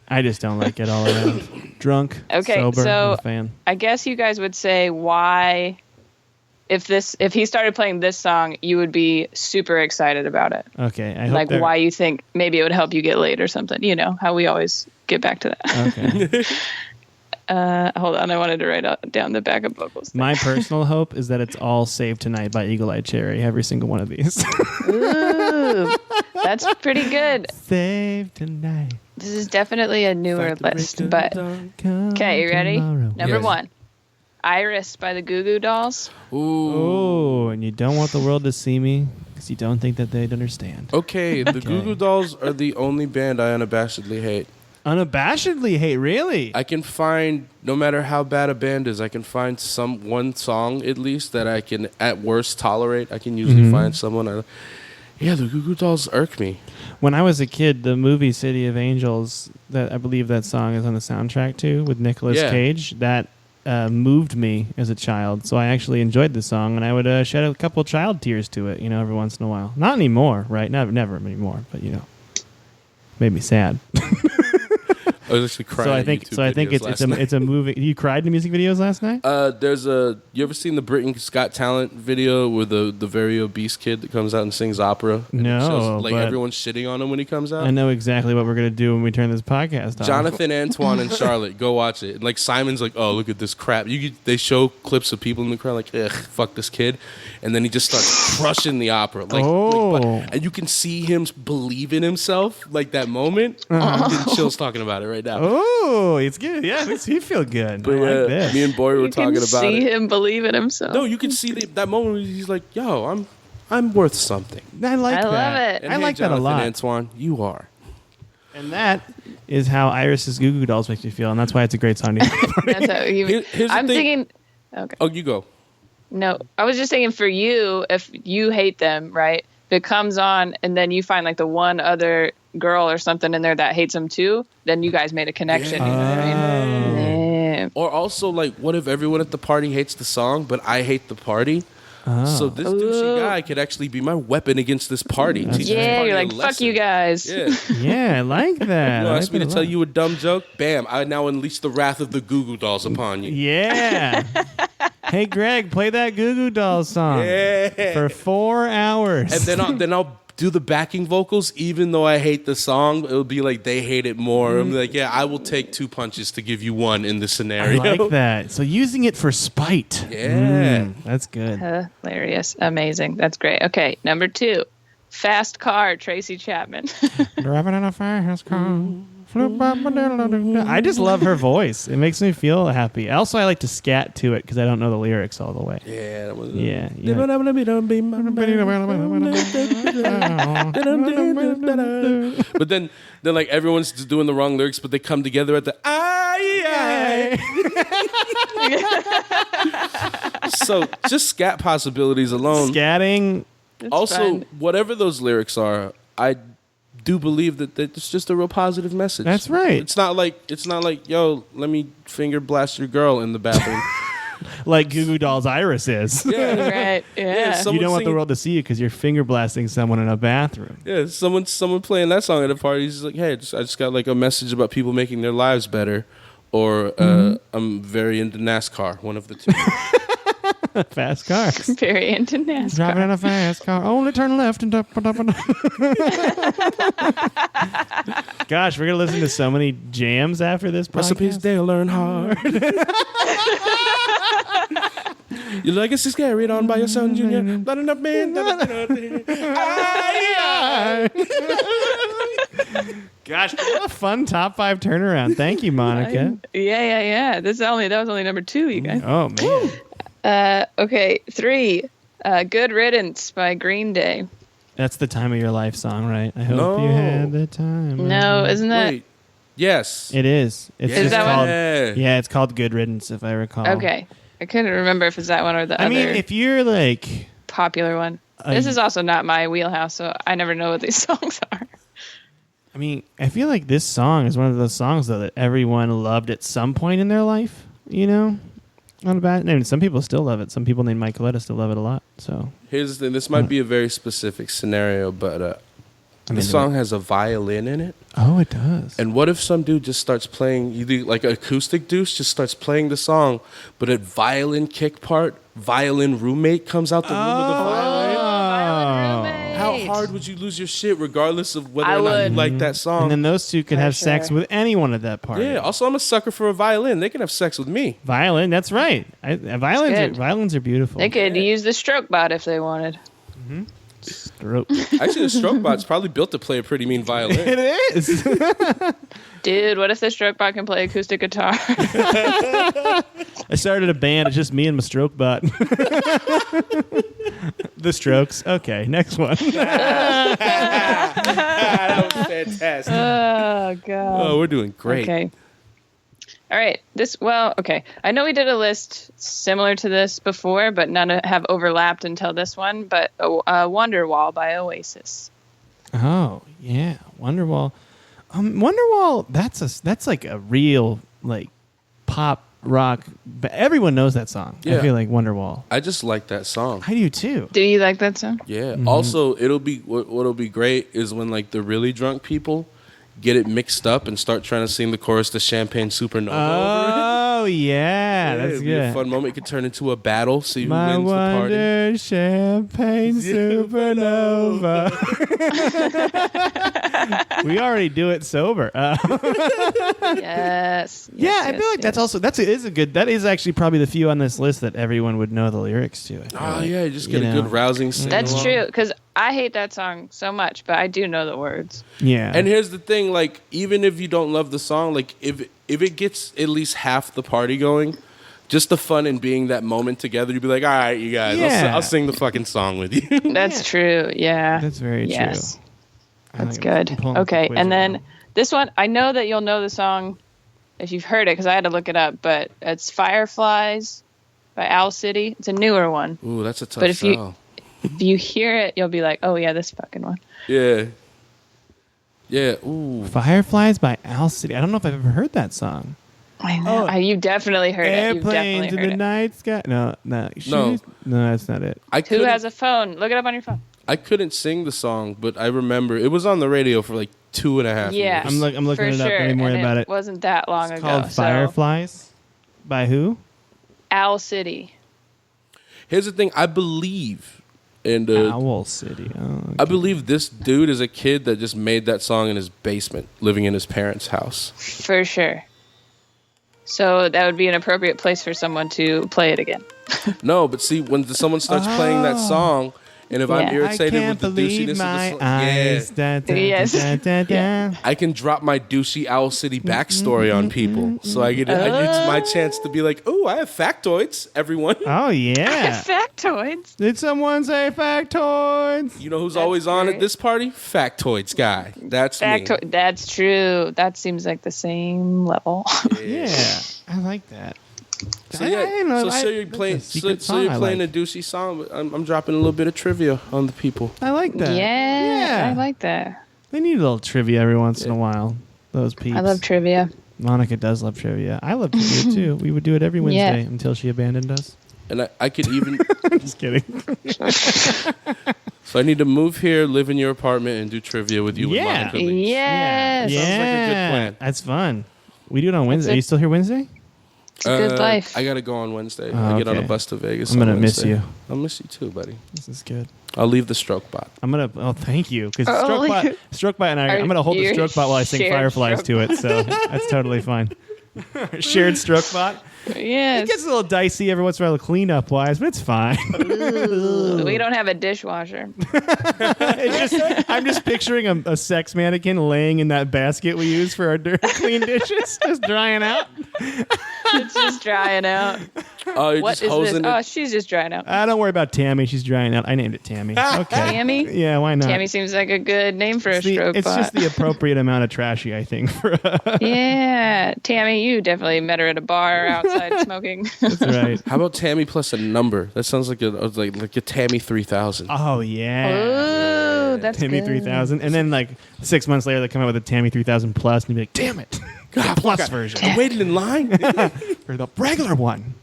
I just don't like it all around. Drunk, okay, sober, so I'm a fan. I guess you guys would say why, if he started playing this song, you would be super excited about it. Okay, I hope like why you think maybe it would help you get laid or something. You know how we always get back to that. Okay. Hold on, I wanted to write down the backup vocals thing. My personal hope is that it's all Saved Tonight by Eagle Eye Cherry. Every single one of these. Ooh, that's pretty good. Saved Tonight. This is definitely a newer list, but okay, you ready? Number 1, Iris by the Goo Goo Dolls. Ooh, and you don't want the world to see me because you don't think that they'd understand. Okay, the Goo Goo Dolls are the only band I unabashedly hate. Unabashedly hate, really? I can find, no matter how bad a band is, I can find one song at least that I can at worst tolerate. I can usually find someone. The Goo Goo Dolls irk me. When I was a kid, the movie City of Angels, that I believe that song is on the soundtrack too, with Nicolas Cage, that moved me as a child. So I actually enjoyed the song, and I would shed a couple child tears to it, every once in a while. Not anymore, right? Never anymore, but made me sad. I was actually crying. I think it's a movie. You cried in music videos last night? You ever seen the Britain's Got Talent video with the very obese kid that comes out and sings opera? And No, shows, everyone's shitting on him when he comes out. I know exactly what we're gonna do when we turn this podcast off. Jonathan, Antoine, and Charlotte, go watch it. And Simon's like, oh, look at this crap. They show clips of people in the crowd like, ugh, fuck this kid, and then he just starts crushing the opera. And you can see him believe in himself, that moment. I'm getting chills talking about it right now. Oh, it's good. Yeah, it makes me feel good. But I like this. me and Boy were talking about it. You can see him believe in himself. No, you can see that moment where he's like, yo, I'm worth something. I like that. love it. And I like that a Jonathan, lot. Antoine, you are. And that is how Iris's Goo Goo Dolls makes me feel, and that's why it's a great song to hear. That's how I'm thinking. Okay. Oh, you go. No, I was just thinking for you, if you hate them, right? If it comes on and then you find the one other girl or something in there that hates them too, then you guys made a connection. You know what I mean? Yeah. Or also, what if everyone at the party hates the song, but I hate the party? So this douchey guy could actually be my weapon against this party. Teach this Yeah, party you're a like, fuck lesson. you guys. Yeah. Yeah, I like that. You I like asked me that to a tell lot. you a dumb joke? Bam, I now unleash the wrath of the Goo Goo Dolls upon you. Yeah. Hey, Greg, play that Goo Goo Dolls song Yeah. for 4 hours. And then I'll do the backing vocals, even though I hate the song. It'll be like they hate it more. I'm like, yeah, I will take 2 punches to give you 1 in this I scenario. like that. So using it for spite. Yeah. That's good. Hilarious. Amazing. That's great. Okay, number 2. Fast Car, Tracy Chapman. Driving in a fast car. I just love her voice. It makes me feel happy. Also, I like to scat to it because I don't know the lyrics all the way. Yeah. That was, Yeah. But then like everyone's just doing the wrong lyrics, but they come together at the I. So just scat possibilities alone. Scatting. Also, fun. whatever those lyrics are, I do believe that it's just a real positive message. That's right. It's not like yo, let me finger blast your girl in the bathroom. Like Goo Goo Doll's Iris is. Yeah. Right. Yeah. so- You don't want the singing- world to see you because you're finger blasting someone in a bathroom. Yeah, someone playing that song at a party is like, hey, I just got like a message about people making their lives better, or I'm very into NASCAR. One of the two. Fast cars. Very into NASCAR. Driving in a fast car. Only turn left and up. Gosh, we're going to listen to so many jams after this Recipes podcast. Dale Earnhardt. Your legacy's carried on by your son, Junior. Not enough men. Gosh, what a fun top 5 turnaround. Thank you, Monica. Yeah. That was only number 2, you guys. Oh, man. Okay, 3. Good Riddance by Green Day. That's the time of your life song, right? I hope No. you had the time. of No, your- isn't that? Wait. Yes. It is. It's Yeah. just Is that called. one? Yeah, it's called Good Riddance, if I recall. Okay. I couldn't remember if it's that one or the I other mean, if you're like, popular one. This is also not my wheelhouse, so I never know what these songs are. I mean, I feel like this song is one of those songs though that everyone loved at some point in their life. You know, not a bad. I mean, some people still love it. Some people named Mike Coletta still love it a lot. So Here's the thing. This might be a very specific scenario, but I'm the into song has a violin in it. oh, it does. And what if some dude just starts playing, either like an acoustic douche, just starts playing the song, but at violin kick part, violin roommate comes out the room with the violin? How hard would you lose your shit regardless of whether I or not you would. like that song? And then those two could For have sex sure. with anyone at that party. yeah, also I'm a sucker for a violin. They can have sex with me. Violin. That's right. good. Violins are beautiful. They could use the Strokebot if they wanted. Stroke. Actually, the Strokebot's probably built to play a pretty mean violin. It is. Dude, what if the Strokebot can play acoustic guitar? I started a band. It's just me and my stroke bot. The Strokes. Okay, next one. That was fantastic. Oh, God. Oh, we're doing great. Okay. All right. Okay. I know we did a list similar to this before, but none have overlapped until this one. But Wonderwall by Oasis. Oh yeah, Wonderwall. Wonderwall. That's like a real like pop rock. But everyone knows that song. I Yeah. feel like Wonderwall. I just like that song. I do too. Do you like that song? Yeah. Also, what'll be great is when like the really drunk people get it mixed up and start trying to sing the chorus to Champagne Supernova over Oh yeah, it. that's It'd be a good. fun moment. It could turn into a battle. See who My wins the party. wonder champagne supernova. We already do it sober. Yes. Yeah, I feel like that is actually probably the few on this list that everyone would know the lyrics to. I feel Oh like. yeah, you just get You a know. good rousing sing That's along. true, because I hate that song so much, but I do know the words. Yeah. And here's the thing, like even if you don't love the song, like if it gets at least half the party going, just the fun in being that moment together, you'd be like, all right, you guys, Yeah. I'll sing the fucking song with you. That's true. Yeah. That's very Yes. true. That's I'm good. pulling up the Okay, quiz and right then now. this one, I know that you'll know the song if you've heard it, because I had to look it up, but it's Fireflies by Owl City. It's a newer one. Ooh, that's a tough But if you- song. If you hear it, you'll be like, oh yeah, this fucking one. Yeah. Yeah. Ooh. Fireflies by Owl City. I don't know if I've ever heard that song. I know. You definitely heard it. You've Airplanes definitely in heard the it. night sky. No, No. that's not it. Who has a phone? Look it up on your phone. I couldn't sing the song, but I remember it was on the radio for like 2.5 Yeah. years. I'm looking For it up. sure. Tell me more and about it it. wasn't that long It's ago. called Fireflies. By who? Owl City. Here's the thing. I believe, and Owl City. Oh, okay. I believe this dude is a kid that just made that song in his basement, living in his parents' house. For sure. So that would be an appropriate place for someone to play it again. No, but see, when someone starts playing that song, and if I'm Yeah. irritated with the douchiness of the song, Yes. I can drop my douchey Owl City backstory on people. So it's my chance to be like, oh, I have factoids, everyone. Oh yeah. Factoids. Did someone say factoids? You know who's That's always on great. at this party? Factoids guy. That's me. That's true. That seems like the same level. Yeah, I like that. So yeah, you're playing a douchey song, but I'm dropping a little bit of trivia on the people. I like that. Yeah, I like that. They need a little trivia every once in a while. Those peeps. I love trivia. Monica does love trivia. I love trivia too. We would do it every Wednesday Yeah. until she abandoned us. And I could even Just kidding. so I need to move here, live in your apartment, and do trivia with you with Yeah. Monica Lee. Yes. Yeah. Sounds like a good plan. That's fun. We do it on Wednesday. Are you still here Wednesday? It's a good life. I gotta go on Wednesday. Oh, I get on a okay. bus to Vegas. I'm gonna on miss Wednesday. you. I'll miss you too, buddy. This is good. I'll leave the Strokebot. Oh, thank you. Because Oh, Strokebot and I'm going to hold the you Strokebot while I sing shared Fireflies to it. So that's totally fine. Shared Strokebot. Yes. It gets a little dicey every once in a while cleanup wise, but it's fine. We don't have a dishwasher. I'm just picturing a sex mannequin laying in that basket we use for our clean dishes, just drying out. It's just drying out. Oh, you're What just is this? hosing Oh, it. she's just drying out. Don't worry about Tammy. She's drying out. I named it Tammy. Okay. Tammy? Yeah, why not? Tammy seems like a good name for a It's stroke just bot. the appropriate amount of trashy, I think. For Yeah. Tammy, you definitely met her at a bar outside smoking. That's right. How about Tammy plus a number? That sounds like a Tammy 3000. Oh yeah. Ooh, that's Tammy good. 3000, and then like 6 months later they come out with a Tammy 3000 plus, and you'd be like, "Damn it, the plus version I waited in line. or the regular one."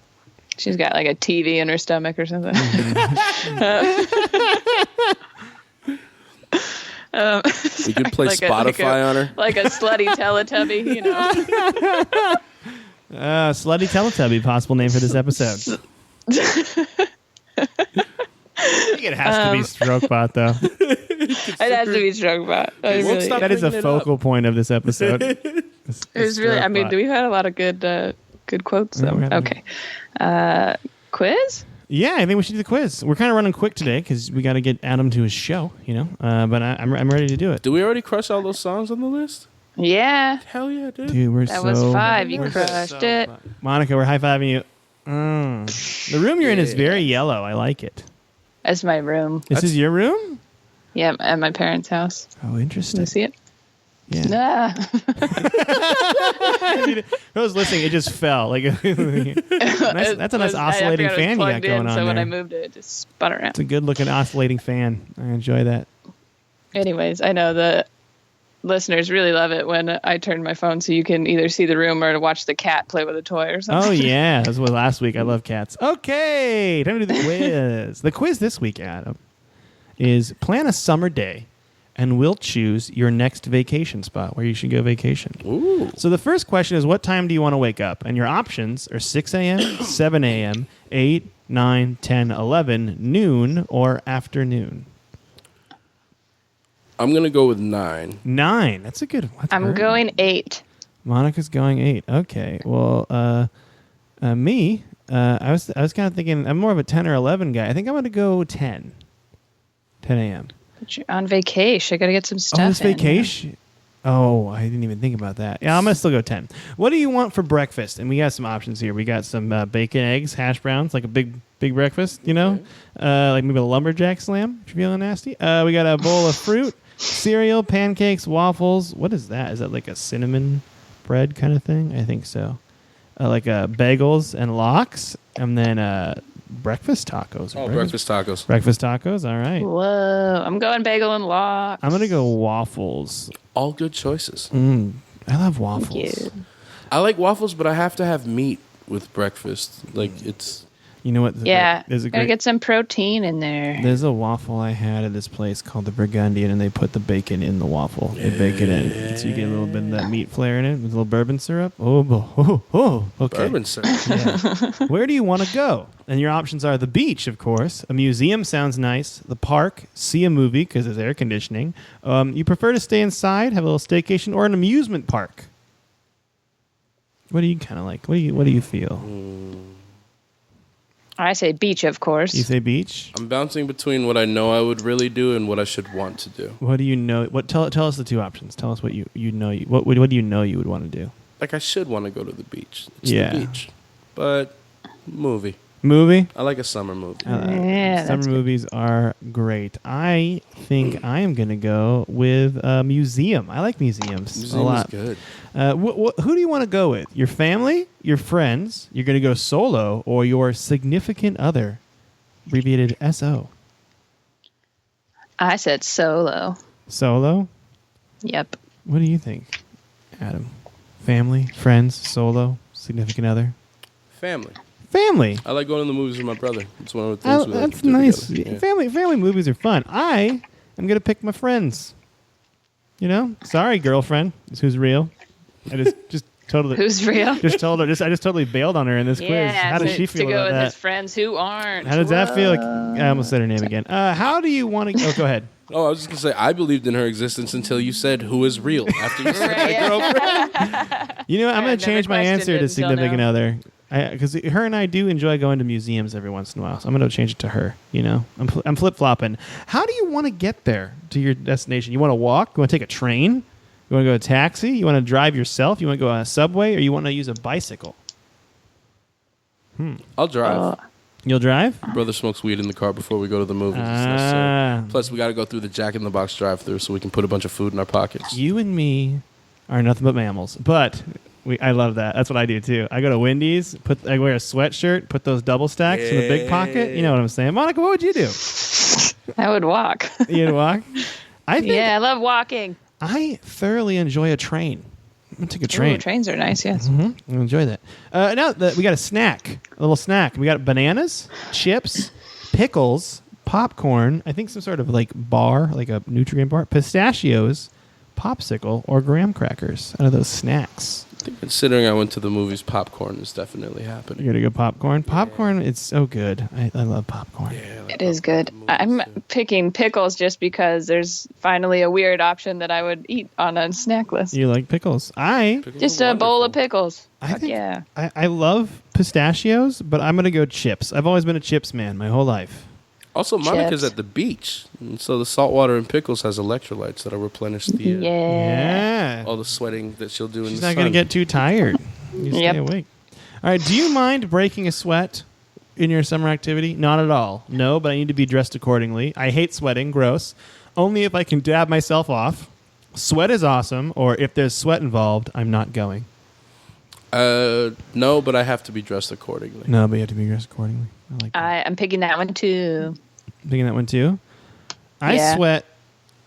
She's got like a TV in her stomach or something. We could play Like a- Spotify on her. Like a slutty Teletubby, you know. Slutty Teletubby, possible name for this episode. I think it has to be Strokebot, though. It has to be Strokebot. won't stop That is a bringing it up. focal point of this episode. It was really. I mean, we've had a lot of good quotes. Yeah, Though. we have. Okay. Quiz. Yeah, I think we should do the quiz. We're kind of running quick today because we got to get Adam to his show, you know. But I'm ready to do it. Did we already crush all those songs on the list? Yeah, Hell yeah, dude. Dude, we're that so was 5. You we're crushed so it. fun. Monica, we're high fiving you. The room you're in is very yellow. I like it. That's my room. This is your room? Yeah, at my parents' house. Oh, Can interesting. you see it? Yeah. Ah. For those listening, it just fell. Like that's a nice oscillating I forgot it was fan you got plugged going in, on So when there. I moved it, it just spun around. It's a good looking oscillating fan. I enjoy that. Anyways, I know the listeners really love it when I turn my phone so you can either see the room or to watch the cat play with a toy or something. Oh yeah, that was last week. I love cats. Okay, time to do the quiz. The quiz this week, Adam, is plan a summer day, and we'll choose your next vacation spot where you should go vacation. Ooh. So the first question is, what time do you want to wake up? And your options are 6 a.m., 7 a.m., 8, 9, 10, 11, noon, or afternoon. I'm going to go with 9. 9. That's a good one. That's I'm early. going 8. Monica's going 8. Okay. Well, me, I was kind of thinking I'm more of a 10 or 11 guy. I think I'm going to go 10. 10 a.m. But you're on vacation. I got to get some stuff Oh, it's in, vacation. Oh, I didn't even think about that. Yeah, I'm going to still go 10. What do you want for breakfast? And we got some options here. We got some bacon, eggs, hash browns, like a big breakfast, you know? Like maybe a lumberjack slam, if you're feeling nasty. We got a bowl of fruit, cereal, pancakes, waffles. What is that? Is that like a cinnamon bread kind of thing? I think so. Like bagels and lox, and then breakfast tacos. Oh, breakfast tacos. Breakfast tacos, all right. Whoa. I'm going bagel and lox. I'm going to go waffles. All good choices. I love Thank waffles. you. I like waffles, but I have to have meat with breakfast. Like it's. You know what? There's gotta get some protein in there. There's a waffle I had at this place called the Burgundian, and they put the bacon in the waffle. They bake it in, so you get a little bit of that meat flair in it with a little bourbon syrup. Okay. Bourbon syrup. Yeah. Where do you want to go? And your options are the beach, of course. A museum sounds nice. The park. See a movie because there's air conditioning. You prefer to stay inside, have a little staycation, or an amusement park? What do you kind of like? What do you feel? I say beach, of course. You say beach? I'm bouncing between what I know I would really do and what I should want to do. What do you know? Tell us the two options. Tell us what you know. What do you know you would want to do? Like I should want to go to the beach. It's Yeah. the beach. But movie. Movie? I like a summer movie. Yeah, Summer that's good. movies are great. I think I am going to go with a museum. I like museums Museum a lot. is good. Who do you want to go with? Your family? Your friends? You're going to go solo? Or your significant other? Abbreviated SO. I said solo. Solo? Yep. What do you think, Adam? Family? Friends? Solo? Significant other? Family. Family. I like going to the movies with my brother. It's one of the things we like That's to do nice. together. Yeah. Family movies are fun. I am going to pick my friends. You know? Sorry, girlfriend. This who's real. I just totally Who's real? just told her. I just totally bailed on her in this quiz. Yeah, How does she feel to go about with that? his friends who aren't. How does that feel? I almost said her name again. How do you want to? Oh, go ahead. Oh, I was just going to say, I believed in her existence until you said, who is real? After you said Right. my girlfriend. You know, I'm going I to change my never answer to questioned it until significant now. other. Because her and I do enjoy going to museums every once in a while, so I'm going to change it to her. You know, I'm flip flopping. How do you want to get there to your destination? You want to walk? You want to take a train? You want to go a taxi? You want to drive yourself? You want to go on a subway, or you want to use a bicycle? I'll drive. You'll drive? Brother smokes weed in the car before we go to the movies. It's Ah. necessary. Plus, we got to go through the Jack in the Box drive-through so we can put a bunch of food in our pockets. You and me are nothing but mammals, but I love that. That's what I do too. I go to Wendy's, I wear a sweatshirt, put those double stacks in the big pocket. You know what I'm saying, Monica? What would you do? I would walk. You'd walk. I think Yeah, I love walking. I thoroughly enjoy a train. I'm gonna take a train. Ooh, trains are nice, yes. I enjoy that. Now we got a little snack. We got bananas, chips, pickles, popcorn. I think some sort of like bar, like a nutrient bar, pistachios, popsicle, or graham crackers out of those snacks. Considering I went to the movies, popcorn is definitely happening. You're gonna go popcorn. Popcorn, it's so good. I love popcorn. Yeah, like It is good. popcorn I'm movies, too. picking pickles just because there's finally a weird option that I would eat on a snack list. You like pickles? Pickles Just are a bowl of wonderful. pickles. I Fuck think yeah. I love pistachios, but I'm gonna go chips. I've always been a chips man my whole life. Also, Monica's Chips. at the beach, and so the salt water and pickles has electrolytes that'll replenish the Yeah. all the sweating that she'll do in She's the not sun. going to get too tired. You stay Yep. awake. All right. Do you mind breaking a sweat in your summer activity? Not at all. No, but I need to be dressed accordingly. I hate sweating. Gross. Only if I can dab myself off. Sweat is awesome. Or if there's sweat involved, I'm not going. No, but I have to be dressed accordingly. No, but you have to be dressed accordingly. I like that. I'm picking that one too. Picking that one too. I Yeah. sweat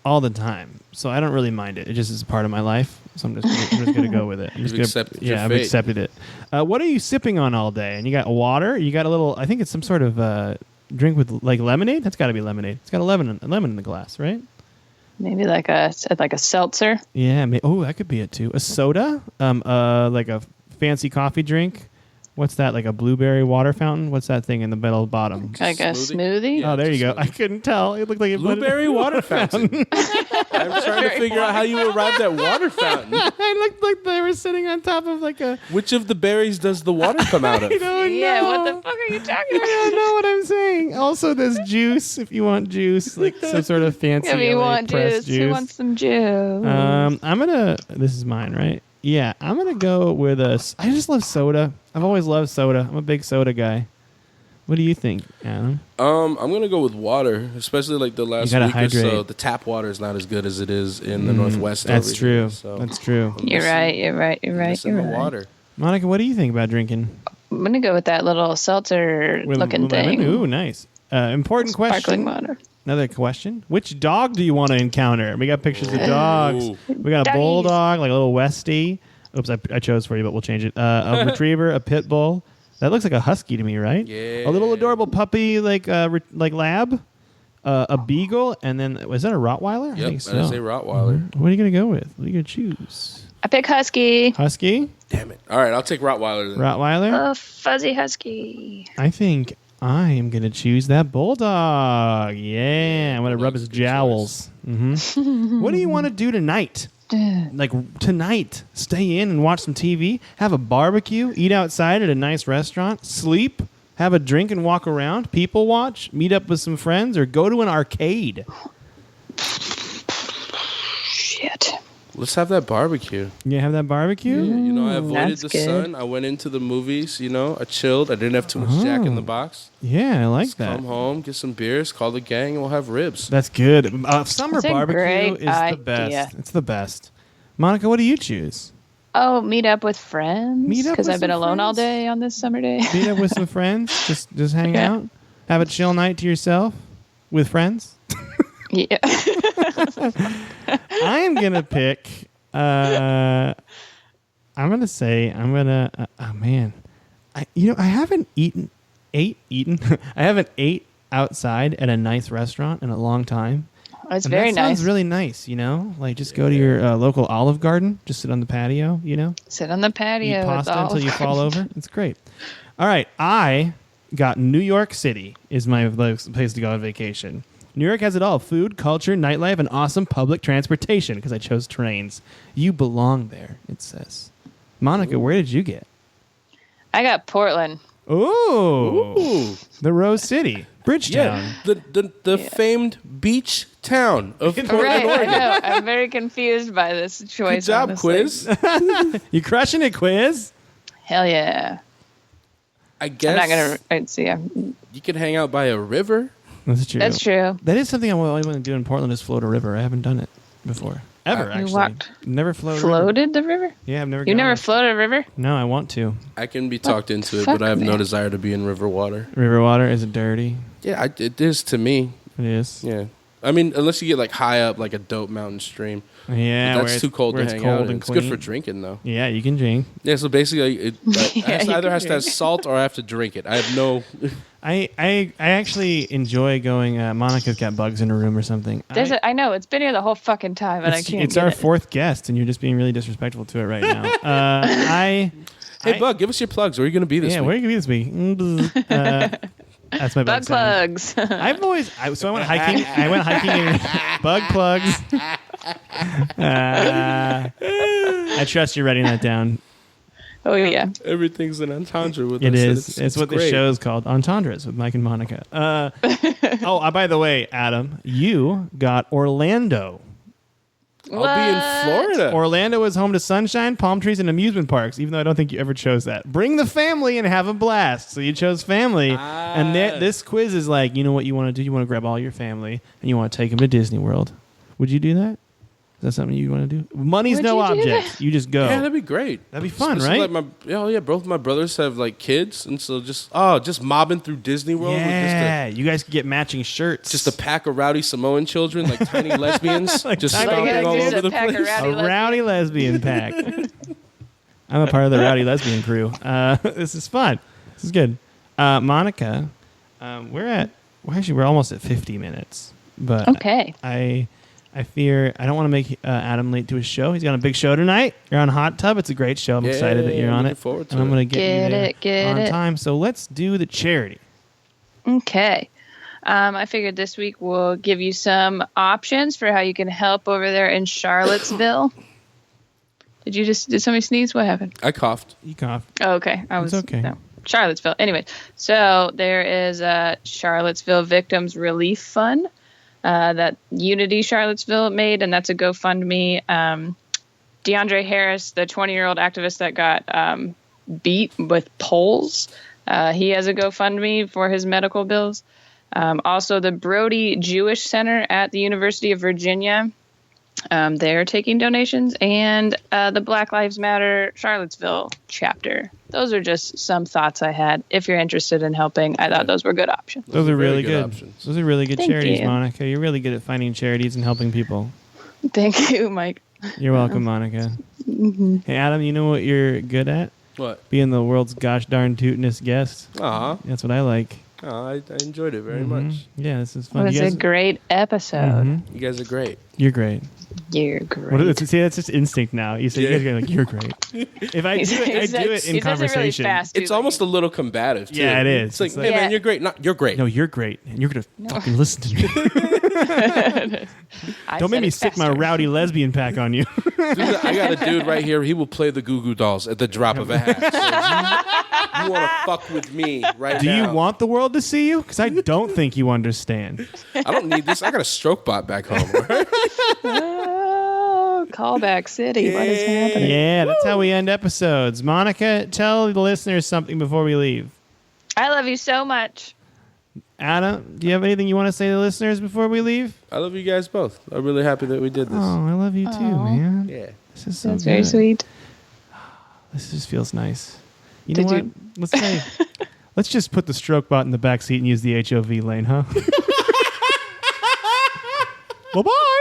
all the time, so I don't really mind it. It just is a part of my life, so I'm just going to go with it. I'm just You've gonna, accepted your yeah, I've fate. accepted it. What are you sipping on all day? And you got water. You got a little. I think it's some sort of drink with like lemonade. That's got to be lemonade. It's got a lemon in the glass, right? Maybe like a seltzer. Yeah. That could be it too. A soda. Like a fancy coffee drink. What's that? Like a blueberry water fountain? What's that thing in the middle bottom? Like a Smoothie? smoothie. Yeah. Oh, there you go. smoothie. I couldn't tell. It looked like it Blueberry water fountain. I'm trying to figure out how you arrived at water fountain. I looked like they were sitting on top of like a. Which of the berries does the water come out of? I don't Yeah, know. what the fuck are you talking I about? don't know what I'm saying. Also, there's juice if you want juice, like some sort of fancy If you LA want pressed juice, who wants some juice? I'm gonna. This is mine, right? Yeah, I'm gonna go with I just love soda. I've always loved soda. I'm a big soda guy. What do you think, Adam? I'm gonna go with water, especially like the last gotta week or so. hydrate. The tap water is not as good as it is in the Northwest. That's over true. here, so That's true. I'm You're missing- right. You're right. You're right. missing You're the right. water. Monica, what do you think about drinking? I'm gonna go with that little seltzer With looking lemon? thing. Ooh, nice. Important Sparkling question. water. Another question. Which dog do you want to encounter? We got pictures of dogs. Ooh. We got a Doggies. bulldog, like a little Westie. Oops, I chose for you, but we'll change it. A retriever, a pit bull. That looks like a husky to me, right? Yeah. A little adorable puppy like lab. A beagle, and then was that a Rottweiler? Yep, I think so. that is a Rottweiler. What are you gonna go with? What are you gonna choose? I pick husky. Husky? Damn it. All right, I'll take Rottweiler then. Rottweiler? A fuzzy husky. I think I am gonna choose that bulldog. Yeah, I'm gonna rub his Bulldog's a good jowls. What do you want to do tonight? Like tonight, stay in and watch some TV, have a barbecue, eat outside at a nice restaurant, sleep, have a drink and walk around, people watch, meet up with some friends, or go to an arcade. Shit. Let's have that barbecue. You have that barbecue? You know, I avoided that's the good. sun. I went into the movies, you know. I chilled. I didn't have too much Jack in the box. Yeah, I like Just that. come home, get some beers, call the gang, and we'll have ribs. That's good. Summer That's a barbecue great is the idea. best. It's the best. Monica, what do you choose? Oh, meet up with friends. Meet up Because with I've been some alone all friends? day on this summer day. Meet up with some friends? Just hang Yeah. out? Have a chill night to yourself with friends? Yeah. I am going to pick... oh, man. I haven't I haven't ate outside at a nice restaurant in a long time. It's And very that sounds nice. really nice, you know? Like, just go to your local Olive Garden, just sit on the patio, you know? Sit on the patio. Eat with pasta all- until you fall over. It's great. All right, I got New York City is my place to go on vacation. New York has it all: food, culture, nightlife, and awesome public transportation, because I chose trains. You belong there, it says. Monica, where did you get? I got Portland. Ooh. The Rose City. Bridgetown. Yeah, the famed beach town of Portland, Right, I Oregon. know. I'm very confused by this choice. Good job, honestly. Quiz. You crushing it, Quiz? Hell yeah. I guess I'm not going to... I'd see. you could hang out by a river. That's true. That's true. That is something I always want to do in Portland is float a river. I haven't done it before. Ever, You actually. walked- Never floated. Floated the river? Yeah, I've never You gone never on- floated a river? No, I want to. I can be talked into it, fuck, but I have no man? desire to be in river water. River water, is it dirty? Yeah, it is to me. It is. Yeah. I mean, unless you get like high up, like a dope mountain stream. Yeah, But where that's it's- too cold where to it's hang cold out. and It's good for clean. drinking, though. Yeah, you can drink. Yeah, so basically, it Yeah, you either can has to have drink. salt or I have to drink it. I have no. I actually enjoy going. Monica's got bugs in her room or something. I know. It's been here the whole fucking time, and I can't It's get our it. fourth guest, and you're just being really disrespectful to it right now. Hey, Bug, give us your plugs. Where are you going to be this Yeah, week? where are you gonna be this week? That's my bug Bug sound. plugs. I've always so I went hiking. I went hiking in bug plugs. I trust you're writing that down. Oh, yeah. Everything's an entendre with It us. is. It's what the great. show's called, Entendres with Mike and Monica. By the way, Adam, you got Orlando. I'll be in Florida. Orlando is home to sunshine, palm trees, and amusement parks, even though I don't think you ever chose that. Bring the family and have a blast. So you chose family. And this quiz is like, you know what you want to do? You want to grab all your family and you want to take them to Disney World. Would you do that? Is that something you want to do? Money's Would no you do object. You just go. Yeah, that'd be great. That'd be fun, Especially right? Like both my brothers have like kids, and so just mobbing through Disney World Yeah, you guys could get matching shirts. with just a pack of rowdy Samoan children, like tiny lesbians, Like just tiny- stomping Like, all just over a the pack of place. rowdy a rowdy lesbian pack. I'm a part of the rowdy lesbian crew. This is fun. This is good. Monica, we're almost at 50 minutes, but Okay. I fear I don't want to make Adam late to his show. He's got a big show tonight. You're on Hot Tub. It's a great show. I'm excited that you're on looking it. forward to And I'm it. going to get you there Get on it. time. So let's do the charity. Okay. I figured this week we'll give you some options for how you can help over there in Charlottesville. Did somebody sneeze? What happened? I coughed. You cough. Oh, okay. I was okay. No. Charlottesville. Anyway, so there is a Charlottesville Victims Relief Fund that Unity Charlottesville made, and that's a GoFundMe. DeAndre Harris, the 20-year-old activist that got beat with poles, he has a GoFundMe for his medical bills. Also, the Brody Jewish Center at the University of Virginia, they're taking donations, and the Black Lives Matter Charlottesville chapter. Those are just some thoughts I had. If you're interested in helping, I thought those were good options. Those are very really good good. options. Those are really good Thank charities, you. Monica. You're really good at finding charities and helping people. Thank you, Mike. You're welcome, Monica. Hey, Adam, you know what you're good at? What? Being the world's gosh darn tootinest guest. Aw. That's what I like. I enjoyed it very much. Yeah, this is It fun. was You a guys- great episode. Mhm. You guys are great. You're great. You're great. See, that's just instinct now. You say Yeah. you guys are like, you're great. If I do it, I do it in he conversation. says it really fast, too, It's like- almost a little combative, too. Yeah, it is. It's like, It's hey, like- man, Yeah. you're great. Not, you're great. No, you're great, and you're gonna fucking listen to me. I Don't make said me it stick my faster. rowdy lesbian pack on you. I got a dude right here. He will play the Goo Goo Dolls at the drop of a hat. So you want to fuck with me right Do now. you want the world to see you? Because I don't think you understand. I don't need this. I got a Strokebot back home. Right? Oh, callback city. What is happening? Yeah, that's how we end episodes. Monica, tell the listeners something before we leave. I love you so much. Adam, do you have anything you want to say to the listeners before we leave? I love you guys both. I'm really happy that we did this. Oh, I love you too, man. Yeah. This is so That's very good. sweet. This just feels nice. You know Did what? you- Let's say, let's just put the Strokebot in the back seat and use the HOV lane, huh? Bye-bye.